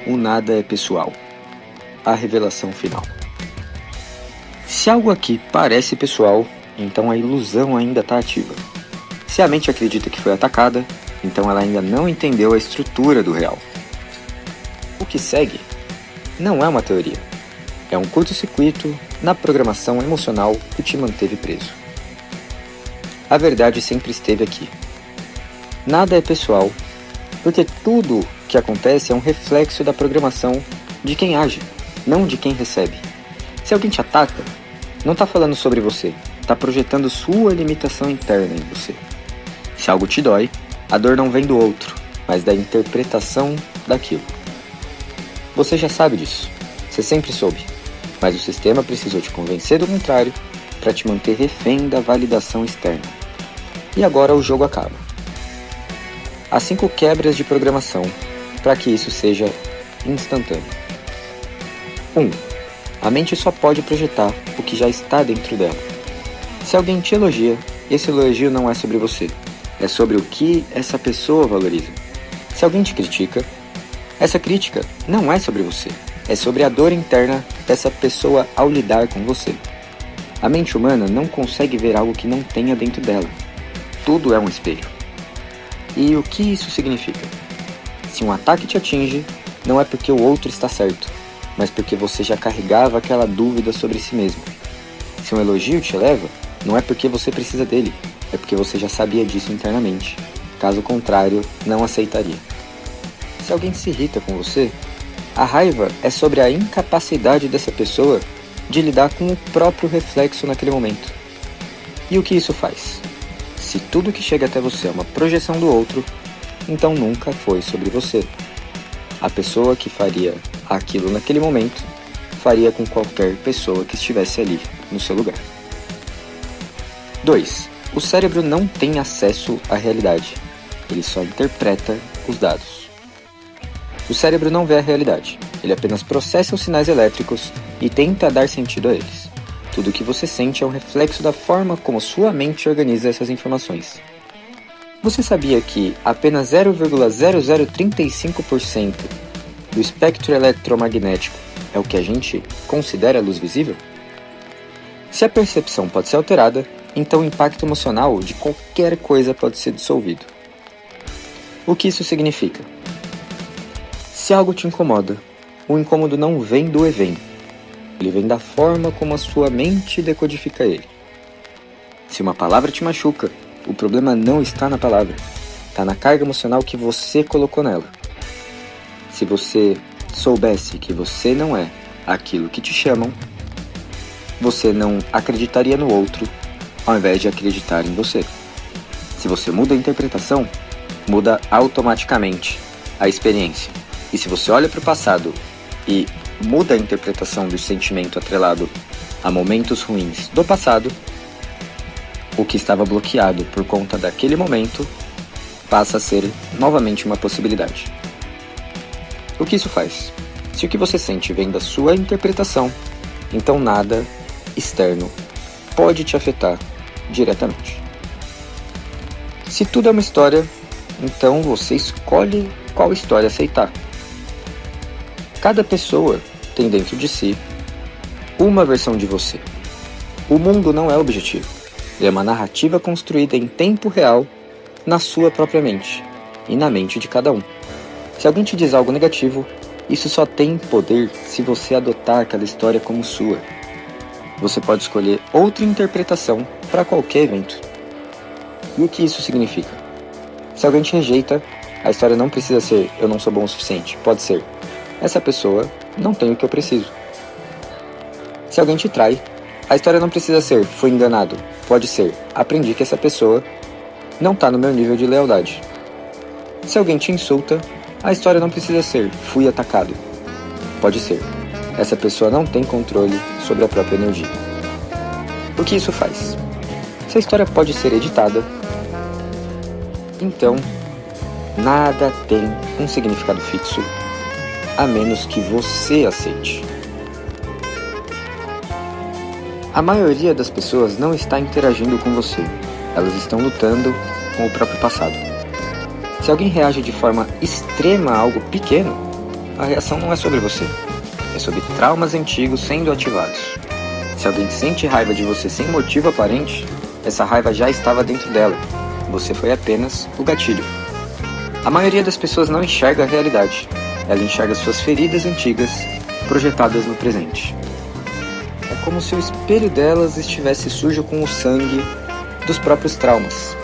o nada é pessoal. A revelação final. Se algo aqui parece pessoal, então a ilusão ainda está ativa. Se a mente acredita que foi atacada, então ela ainda não entendeu a estrutura do real. O que segue não é uma teoria. É um curto-circuito na programação emocional que te manteve preso. A verdade sempre esteve aqui. Nada é pessoal, porque tudo que acontece é um reflexo da programação de quem age, não de quem recebe. Se alguém te ataca, não está falando sobre você, está projetando sua limitação interna em você. Se algo te dói, a dor não vem do outro, mas da interpretação daquilo. Você já sabe disso, você sempre soube, mas o sistema precisou te convencer do contrário para te manter refém da validação externa. E agora o jogo acaba. Há 5 quebras de programação para que isso seja instantâneo. 1. A mente só pode projetar o que já está dentro dela. Se alguém te elogia, esse elogio não é sobre você, é sobre o que essa pessoa valoriza. Se alguém te critica, essa crítica não é sobre você, é sobre a dor interna dessa pessoa ao lidar com você. A mente humana não consegue ver algo que não tenha dentro dela. Tudo é um espelho. E o que isso significa? Se um ataque te atinge, não é porque o outro está certo, mas porque você já carregava aquela dúvida sobre si mesmo. Se um elogio te eleva, não é porque você precisa dele, é porque você já sabia disso internamente. Caso contrário, não aceitaria. Se alguém se irrita com você, a raiva é sobre a incapacidade dessa pessoa de lidar com o próprio reflexo naquele momento. E o que isso faz? Se tudo que chega até você é uma projeção do outro, então nunca foi sobre você. A pessoa que faria aquilo naquele momento, faria com qualquer pessoa que estivesse ali no seu lugar. 2. O cérebro não tem acesso à realidade, ele só interpreta os dados. O cérebro não vê a realidade, ele apenas processa os sinais elétricos e tenta dar sentido a eles. Tudo o que você sente é um reflexo da forma como sua mente organiza essas informações. Você sabia que apenas 0,0035% do espectro eletromagnético é o que a gente considera luz visível? Se a percepção pode ser alterada, então o impacto emocional de qualquer coisa pode ser dissolvido. O que isso significa? Se algo te incomoda, o incômodo não vem do evento, ele vem da forma como a sua mente decodifica ele. Se uma palavra te machuca, o problema não está na palavra, está na carga emocional que você colocou nela. Se você soubesse que você não é aquilo que te chamam, você não acreditaria no outro ao invés de acreditar em você. Se você muda a interpretação, muda automaticamente a experiência. E se você olha para o passado e muda a interpretação do sentimento atrelado a momentos ruins do passado, o que estava bloqueado por conta daquele momento passa a ser novamente uma possibilidade. O que isso faz? Se o que você sente vem da sua interpretação, então nada externo pode te afetar diretamente. Se tudo é uma história, então você escolhe qual história aceitar. Cada pessoa tem dentro de si uma versão de você. O mundo não é objetivo, ele é uma narrativa construída em tempo real na sua própria mente e na mente de cada um. Se alguém te diz algo negativo, isso só tem poder se você adotar aquela história como sua. Você pode escolher outra interpretação para qualquer evento. E o que isso significa? Se alguém te rejeita, a história não precisa ser eu não sou bom o suficiente, pode ser essa pessoa não tem o que eu preciso. Se alguém te trai, a história não precisa ser fui enganado, pode ser aprendi que essa pessoa não está no meu nível de lealdade. Se alguém te insulta, a história não precisa ser fui atacado, pode ser essa pessoa não tem controle sobre a própria energia. O que isso faz? Se a história pode ser editada, então nada tem um significado fixo a menos que você aceite. A maioria das pessoas não está interagindo com você, elas estão lutando com o próprio passado. Se alguém reage de forma extrema a algo pequeno, a reação não é sobre você, é sobre traumas antigos sendo ativados. Se alguém sente raiva de você sem motivo aparente, essa raiva já estava dentro dela, você foi apenas o gatilho. A maioria das pessoas não enxerga a realidade, ela enxerga suas feridas antigas projetadas no presente. É como se o espelho delas estivesse sujo com o sangue dos próprios traumas.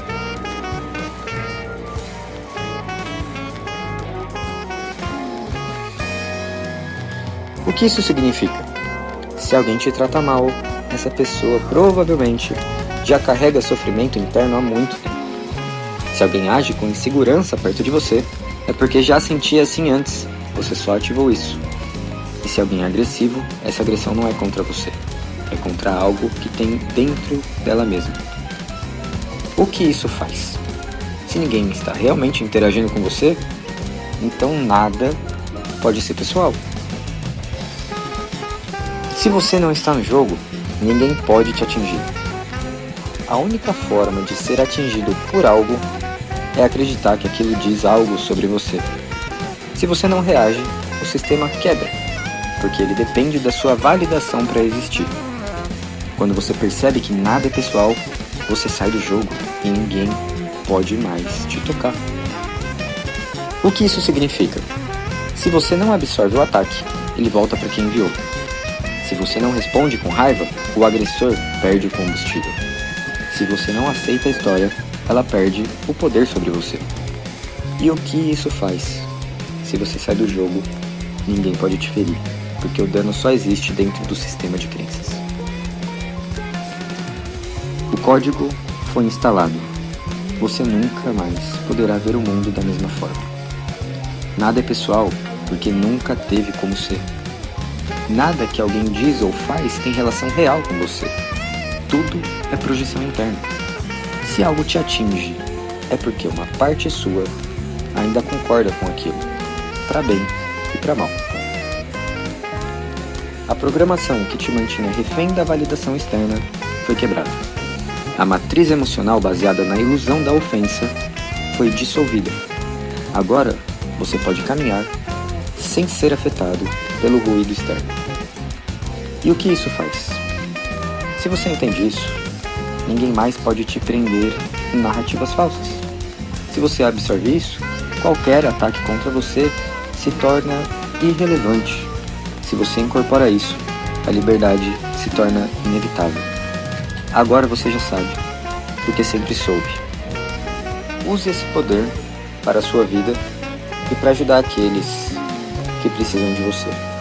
O que isso significa? Se alguém te trata mal, essa pessoa provavelmente já carrega sofrimento interno há muito tempo. Se alguém age com insegurança perto de você, é porque já sentia assim antes, você só ativou isso. E se alguém é agressivo, essa agressão não é contra você, é contra algo que tem dentro dela mesma. O que isso faz? Se ninguém está realmente interagindo com você, então nada pode ser pessoal. Se você não está no jogo, ninguém pode te atingir. A única forma de ser atingido por algo é acreditar que aquilo diz algo sobre você. Se você não reage, o sistema quebra, porque ele depende da sua validação para existir. Quando você percebe que nada é pessoal, você sai do jogo e ninguém pode mais te tocar. O que isso significa? Se você não absorve o ataque, ele volta para quem enviou. Se você não responde com raiva, o agressor perde o combustível. Se você não aceita a história, ela perde o poder sobre você. E o que isso faz? Se você sai do jogo, ninguém pode te ferir, porque o dano só existe dentro do sistema de crenças. O código foi instalado. Você nunca mais poderá ver o mundo da mesma forma. Nada é pessoal, porque nunca teve como ser. Nada que alguém diz ou faz tem relação real com você. Tudo é projeção interna. Se algo te atinge, é porque uma parte sua ainda concorda com aquilo, para bem e para mal. A programação que te mantinha refém da validação externa foi quebrada. A matriz emocional baseada na ilusão da ofensa foi dissolvida. Agora, você pode caminhar sem ser afetado pelo ruído externo. E o que isso faz? Se você entende isso, ninguém mais pode te prender em narrativas falsas. Se você absorve isso, qualquer ataque contra você se torna irrelevante. Se você incorpora isso, a liberdade se torna inevitável. Agora você já sabe, porque sempre soube. Use esse poder para a sua vida e para ajudar aqueles que precisam de você.